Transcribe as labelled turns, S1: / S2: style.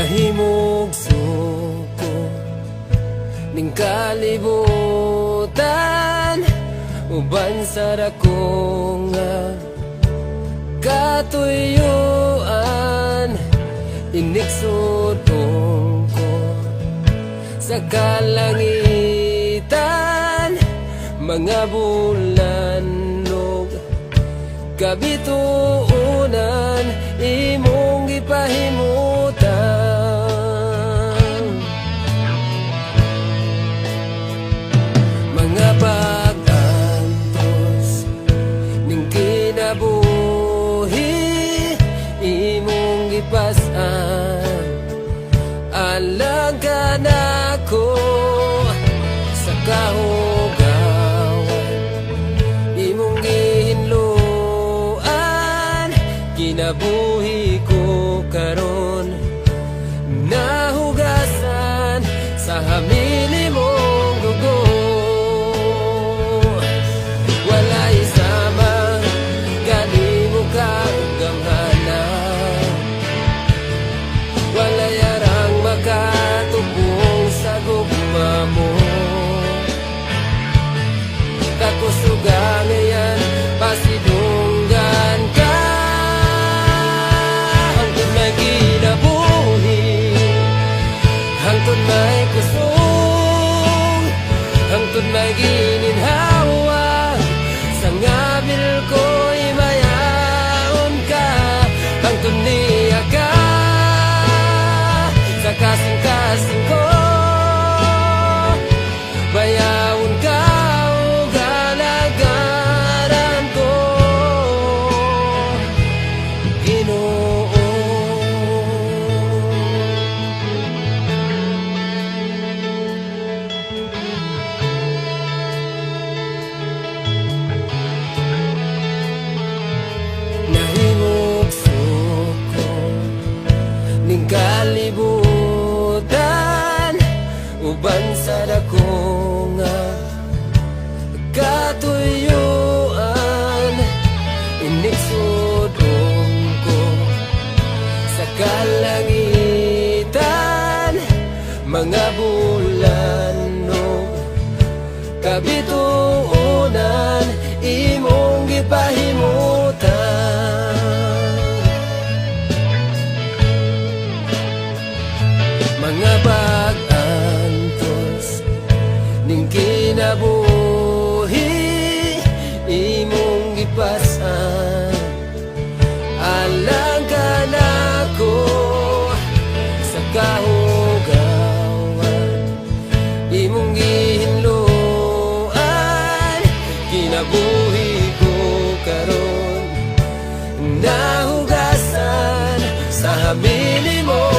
S1: Nahimog suko ning kalibutan, uban sa dako nga katuyuan. Inigsudong ko sa kalangitan, mga bulan og kabituunan, imong gipahimutan. Mga pag-antos ning kinabuhi, imong gipas-an. Alang ka nako sa kahugawan, imong gihinluan. Kinabuhi ko karon nahugasan sa hamili mong dugo. Walay sama gani mo ka gamhanan, walay arang makatubong sa gugma mo. Kakusuga ngayon pasidunggan ka, hangtod may kinabuhi, hangtod may kusong, hangtod may gininhawa. Sa ngabil ko'y mayaon ka, hangtod niya ka sa kasing-kasing ko. Bayawon ka o galagaran ko, Ginoo. Nahimog suko ning kalibutan, uban sa dako nga katuyuan. Inigsudong ko sa kalangitan, mga bulan og kabituunan, imong gipahimutan. Mga pag-antos ning kinabuhi, imong gipas-an. Alang ka nako sa kahugawan, imong gihinluan. Kinabuhi ko karon nahugasan sa hamili mo.